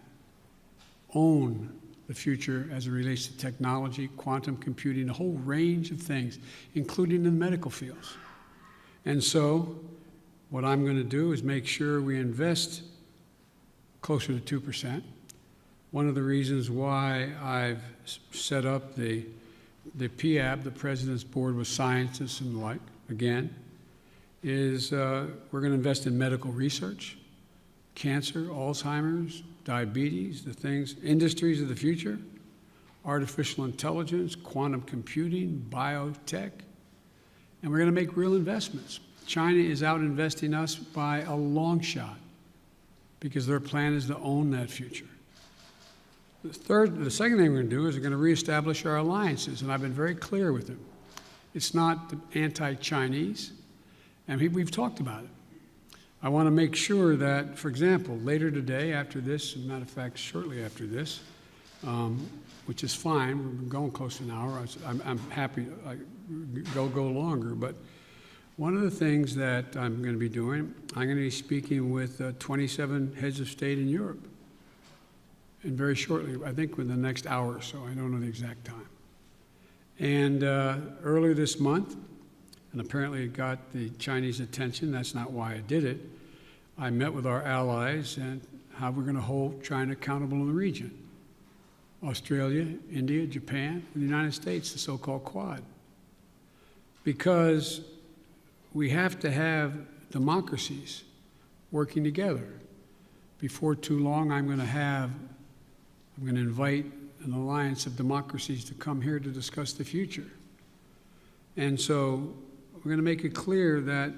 own the future as it relates to technology, quantum computing, a whole range of things, including in the medical fields. And so, what I'm going to do is make sure we invest closer to 2%. One of the reasons why I've set up the PAB, the President's Board with Scientists and the like, again, is we're going to invest in medical research, cancer, Alzheimer's, diabetes, the things, industries of the future, artificial intelligence, quantum computing, biotech, and we're going to make real investments. China is out investing us by a long shot because their plan is to own that future. The second thing we're going to do is we're going to reestablish our alliances, and I've been very clear with them. It's not anti-Chinese, and we've talked about it. I want to make sure that, for example, later today, after this, as a matter of fact, shortly after this, which is fine, we've been going close to an hour. I'm happy to go longer, but one of the things that I'm going to be doing, I'm going to be speaking with 27 heads of state in Europe. And very shortly, I think within the next hour or so, I don't know the exact time. And earlier this month, and apparently it got the Chinese attention, that's not why I did it, I met with our allies and how we're going to hold China accountable in the region. Australia, India, Japan, and the United States, the so-called Quad. Because we have to have democracies working together. Before too long, I'm going to invite an alliance of democracies to come here to discuss the future. And so we're going to make it clear that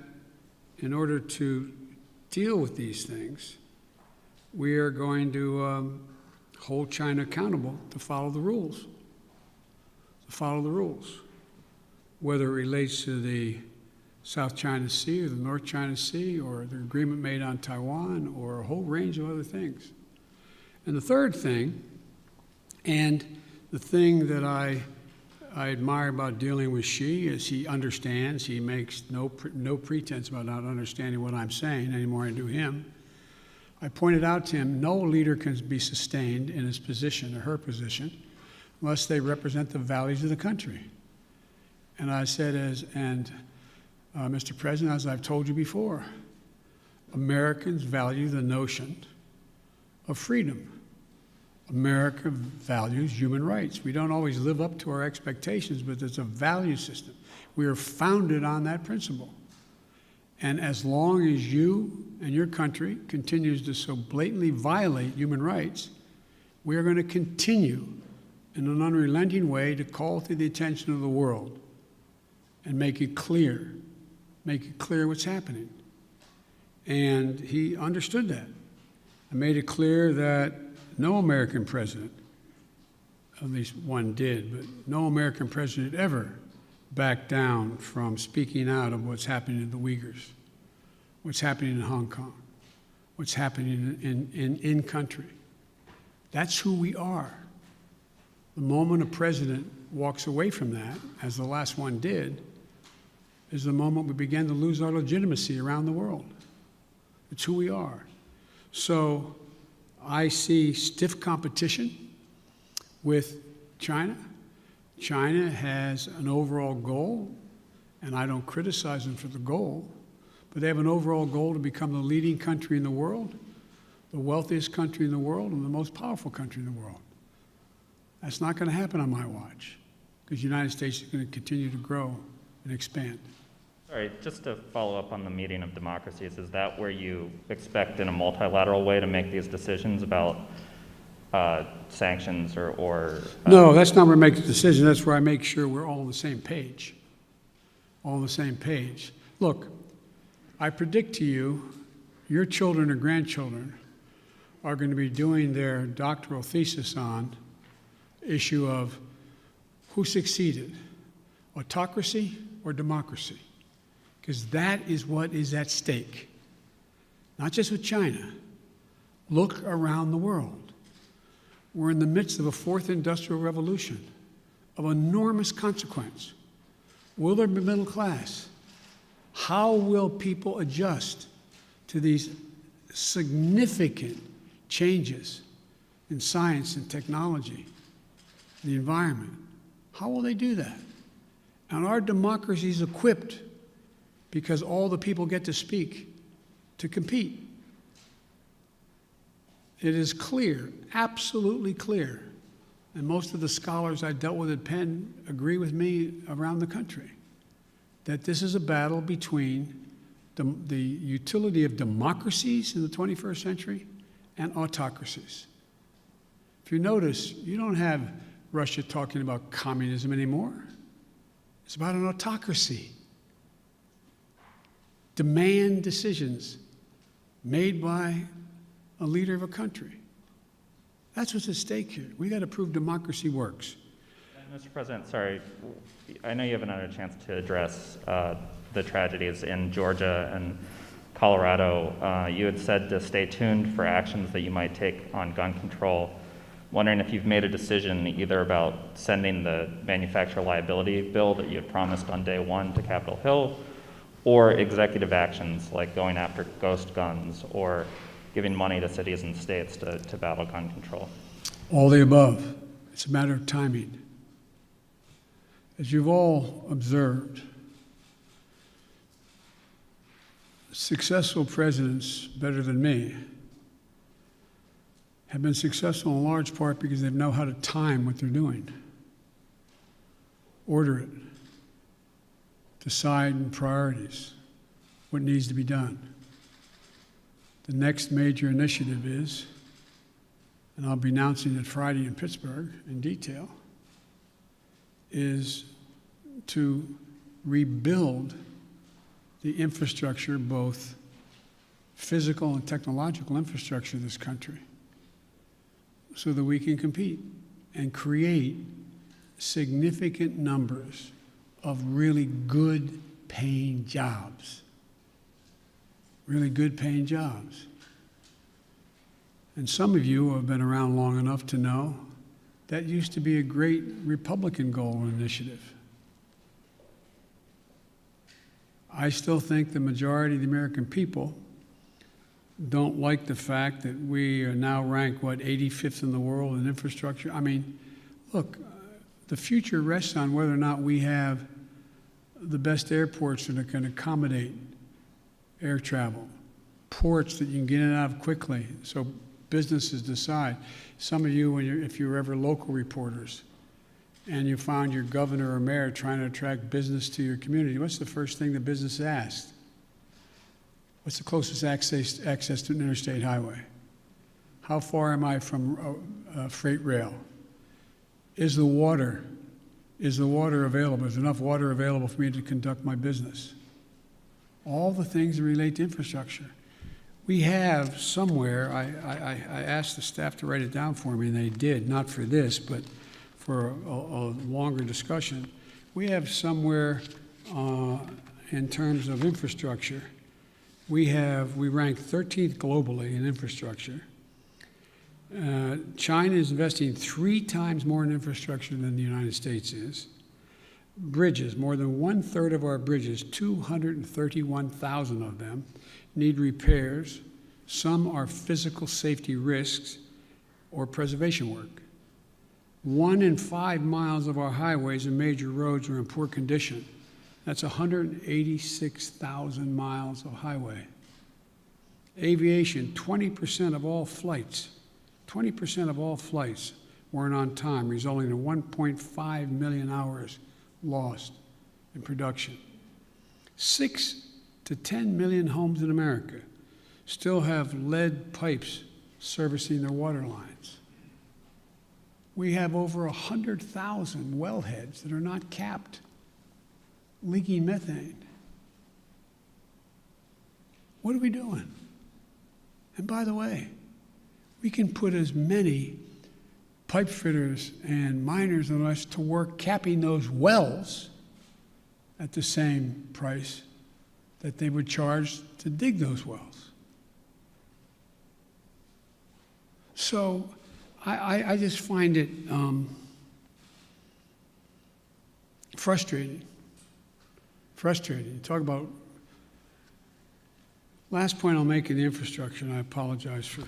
in order to deal with these things, we are going to hold China accountable to follow the rules. To follow the rules. Whether it relates to the South China Sea or the North China Sea or the agreement made on Taiwan or a whole range of other things. And the third thing, and the thing that I admire about dealing with Xi is he understands, he makes no pretense about not understanding what I'm saying any more than I do him. I pointed out to him, no leader can be sustained in his position or her position unless they represent the values of the country. And I said, Mr. President, as I've told you before, Americans value the notion of freedom. America values human rights. We don't always live up to our expectations, but it's a value system. We are founded on that principle. And as long as you and your country continues to so blatantly violate human rights, we are going to continue in an unrelenting way to call to the attention of the world and make it clear what's happening. And he understood that. I made it clear that no American president, at least one did, but no American president ever backed down from speaking out of what's happening in the Uyghurs, what's happening in Hong Kong, what's happening in country. That's who we are. The moment a president walks away from that, as the last one did, is the moment we begin to lose our legitimacy around the world. It's who we are. So I see stiff competition with China. China has an overall goal, and I don't criticize them for the goal, but they have an overall goal to become the leading country in the world, the wealthiest country in the world, and the most powerful country in the world. That's not going to happen on my watch, because the United States is going to continue to grow and expand. Sorry, just to follow up on the meeting of democracies, is that where you expect in a multilateral way to make these decisions about sanctions or No, that's not where I make the decision. That's where I make sure we're all on the same page. All on the same page. Look, I predict to you, your children or grandchildren are going to be doing their doctoral thesis on issue of who succeeded, autocracy or democracy. Because that is what is at stake. Not just with China. Look around the world. We're in the midst of a fourth industrial revolution of enormous consequence. Will there be middle class? How will people adjust to these significant changes in science and technology, the environment? How will they do that? And our democracy is equipped because all the people get to speak, to compete. It is clear, absolutely clear, and most of the scholars I dealt with at Penn agree with me around the country, that this is a battle between the utility of democracies in the 21st century and autocracies. If you notice, you don't have Russia talking about communism anymore. It's about an autocracy. Demand decisions made by a leader of a country. That's what's at stake here. We got to prove democracy works. Mr. President, sorry, I know you haven't had a chance to address the tragedies in Georgia and Colorado. You had said to stay tuned for actions that you might take on gun control. Wondering if you've made a decision either about sending the manufacturer liability bill that you had promised on day one to Capitol Hill, or executive actions like going after ghost guns or giving money to cities and states to battle gun control. All the above. It's a matter of timing. As you've all observed, successful presidents, better than me, have been successful in large part because they know how to time what they're doing, order it, decide in priorities what needs to be done. The next major initiative is, and I'll be announcing it Friday in Pittsburgh in detail, is to rebuild the infrastructure, both physical and technological infrastructure of this country, so that we can compete and create significant numbers of really good paying jobs. Really good paying jobs. And some of you who have been around long enough to know that used to be a great Republican goal and initiative. I still think the majority of the American people don't like the fact that we are now ranked, 85th in the world in infrastructure. I mean, look, the future rests on whether or not we have the best airports that can accommodate air travel, ports that you can get in and out of quickly so businesses decide. Some of you, if you're ever local reporters and you found your governor or mayor trying to attract business to your community, what's the first thing the business asked? What's the closest access to an interstate highway? How far am I from freight rail? Is the water available? Is enough water available for me to conduct my business? All the things that relate to infrastructure. We have somewhere, I asked the staff to write it down for me, and they did, not for this, but for a longer discussion. We have somewhere in terms of infrastructure, we rank 13th globally in infrastructure. China is investing 3 times more in infrastructure than the United States is. Bridges, more than 1/3 of our bridges, 231,000 of them, need repairs. Some are physical safety risks or preservation work. 1 in 5 miles of our highways and major roads are in poor condition. That's 186,000 miles of highway. Aviation, 20% of all flights weren't on time, resulting in 1.5 million hours lost in production. 6 to 10 million homes in America still have lead pipes servicing their water lines. We have over 100,000 wellheads that are not capped, leaking methane. What are we doing? And by the way, we can put as many pipe fitters and miners on us to work capping those wells at the same price that they would charge to dig those wells. So I just find it frustrating frustrating. You talk about, last point I'll make in the infrastructure, and I apologize for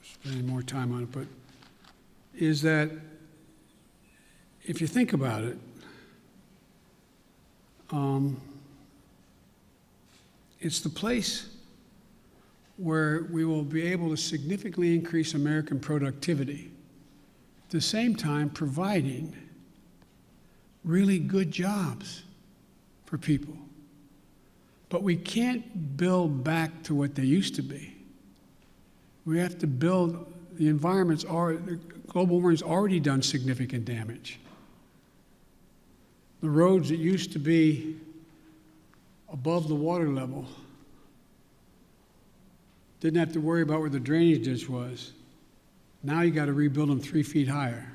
spending more time on it, but is that if you think about it, it's the place where we will be able to significantly increase American productivity, at the same time providing really good jobs for people. But we can't build back to what they used to be. We have to build, the global warming's already done significant damage. The roads that used to be above the water level didn't have to worry about where the drainage ditch was. Now you got to rebuild them 3 feet higher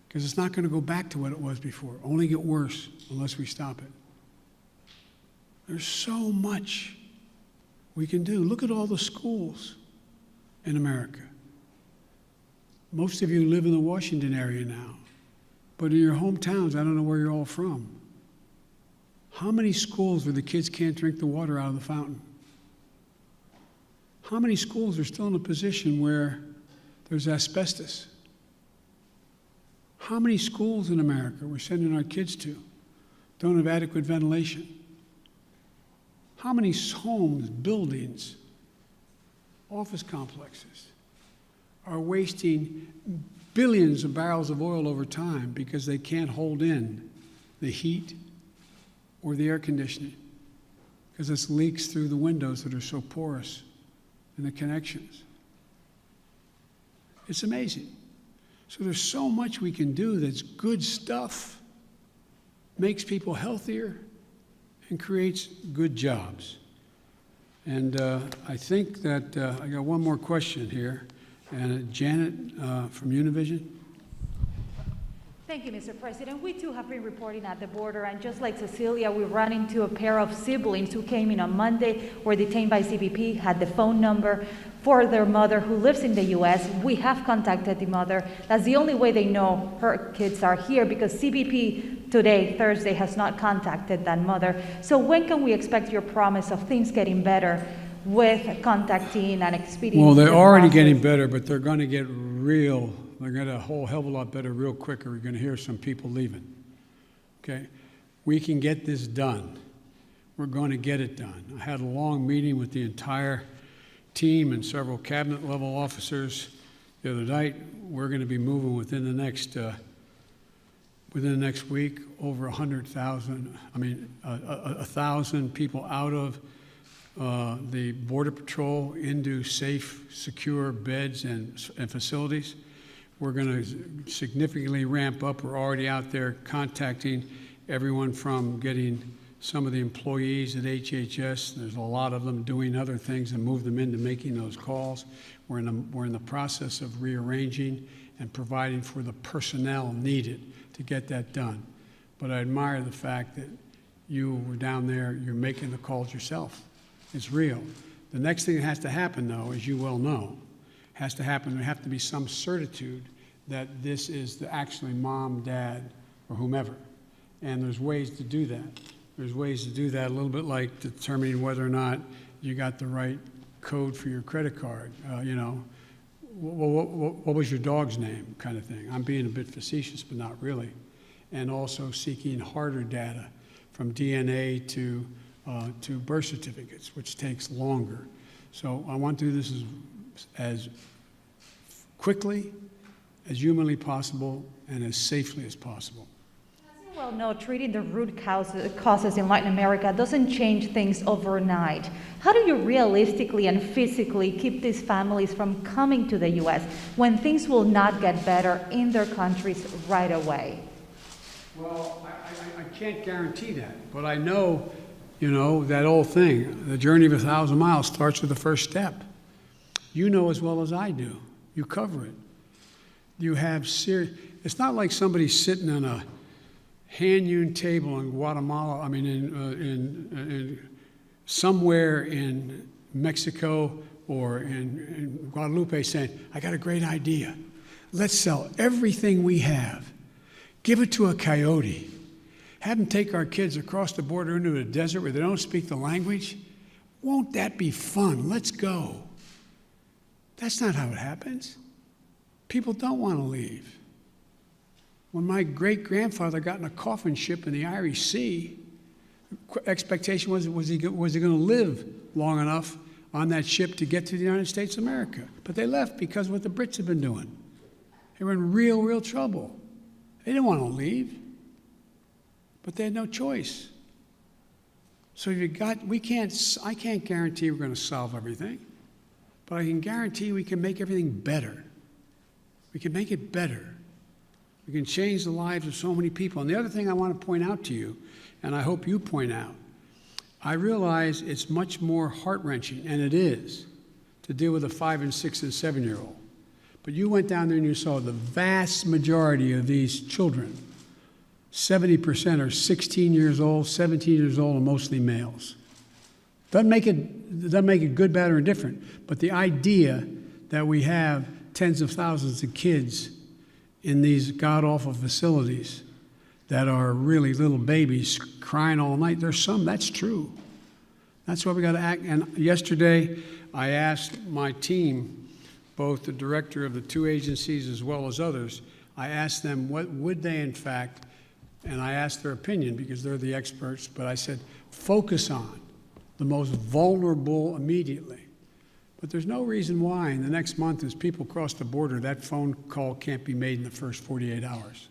because it's not going to go back to what it was before. Only get worse unless we stop it. There's so much we can do. Look at all the schools in America. Most of you live in the Washington area now, but in your hometowns, I don't know where you're all from. How many schools where the kids can't drink the water out of the fountain? How many schools are still in a position where there's asbestos? How many schools in America we're sending our kids to don't have adequate ventilation? How many homes, buildings, office complexes are wasting billions of barrels of oil over time because they can't hold in the heat or the air conditioning because it leaks through the windows that are so porous and the connections? It's amazing. So there's so much we can do that's good stuff, makes people healthier, and creates good jobs. And I think that I got one more question here. And Janet from Univision. Thank you, Mr. President. We too have been reporting at the border, and just like Cecilia, we ran into a pair of siblings who came in on Monday, were detained by CBP, had the phone number for their mother who lives in the U.S. We have contacted the mother. That's the only way they know her kids are here, because CBP today, Thursday, has not contacted that mother. So when can we expect your promise of things getting better with contacting and expediting? Well, they're already getting better, but they're going to get they're going to a whole hell of a lot better real quick, or we're going to hear some people leaving. Okay? We can get this done. We're going to get it done. I had a long meeting with the entire team and several cabinet level officers the other night. We're going to be moving within the next week over 100,000, 1,000 people out of the Border Patrol into safe, secure beds and facilities. We're going to significantly ramp up. We're already out there contacting everyone from getting some of the employees at HHS. There's a lot of them doing other things and move them into making those calls. We're in the process of rearranging and providing for the personnel needed to get that done. But I admire the fact that you were down there, you're making the calls yourself. It's real. The next thing that has to happen, though, as you well know, there have to be some certitude that this is actually mom, dad, or whomever. And there's ways to do that. There's ways to do that, a little bit like determining whether or not you got the right code for your credit card. What was your dog's name, kind of thing. I'm being a bit facetious, but not really. And also seeking harder data from DNA to birth certificates, which takes longer. So I want to do this as quickly, as humanly possible, and as safely as possible. As you well know, treating the root causes in Latin America doesn't change things overnight. How do you realistically and physically keep these families from coming to the U.S. when things will not get better in their countries right away? Well, I can't guarantee that, but I know, that old thing, the journey of 1,000 miles starts with the first step. You know as well as I do. You cover it. You have it's not like somebody sitting on a hand-hewn table in Guatemala, somewhere in Mexico or in Guadalupe saying, I got a great idea. Let's sell everything we have. Give it to a coyote. have them take our kids across the border into a desert where they don't speak the language. Won't that be fun? Let's go. That's not how it happens. People don't want to leave. When my great-grandfather got in a coffin ship in the Irish Sea, the expectation was he going to live long enough on that ship to get to the United States of America. But they left because of what the Brits had been doing. They were in real trouble. They didn't want to leave, but they had no choice. So I can't guarantee we're going to solve everything, but I can guarantee we can make everything better. We can make it better. We can change the lives of so many people. And the other thing I want to point out to you, and I hope you point out, I realize it's much more heart-wrenching, and it is, to deal with a 5 and 6 and 7-year-old. But you went down there and you saw the vast majority of these children, 70% are 16 years old, 17 years old, and mostly males. Doesn't make it good, bad, or indifferent, but the idea that we have tens of thousands of kids in these god-awful facilities that are really little babies crying all night, there's some, that's true. That's why we got to act. And yesterday, I asked my team, both the director of the 2 agencies as well as others, I asked them what would they in fact, and I asked their opinion because they're the experts, but I said, focus on the most vulnerable immediately. But there's no reason why in the next month as people cross the border, that phone call can't be made in the first 48 hours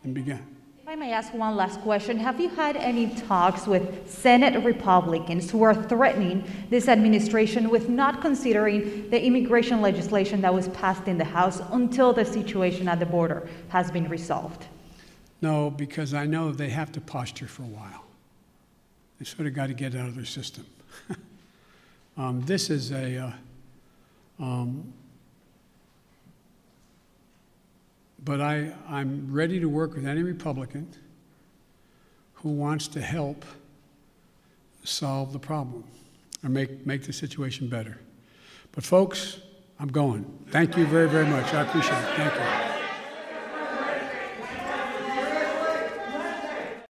and begin. If I may ask one last question, have you had any talks with Senate Republicans who are threatening this administration with not considering the immigration legislation that was passed in the House until the situation at the border has been resolved? No, because I know they have to posture for a while. They sort of got to get it out of their system. This is but I'm ready to work with any Republican who wants to help solve the problem or make the situation better. But folks, I'm going. Thank you very, very much. I appreciate it. Thank you.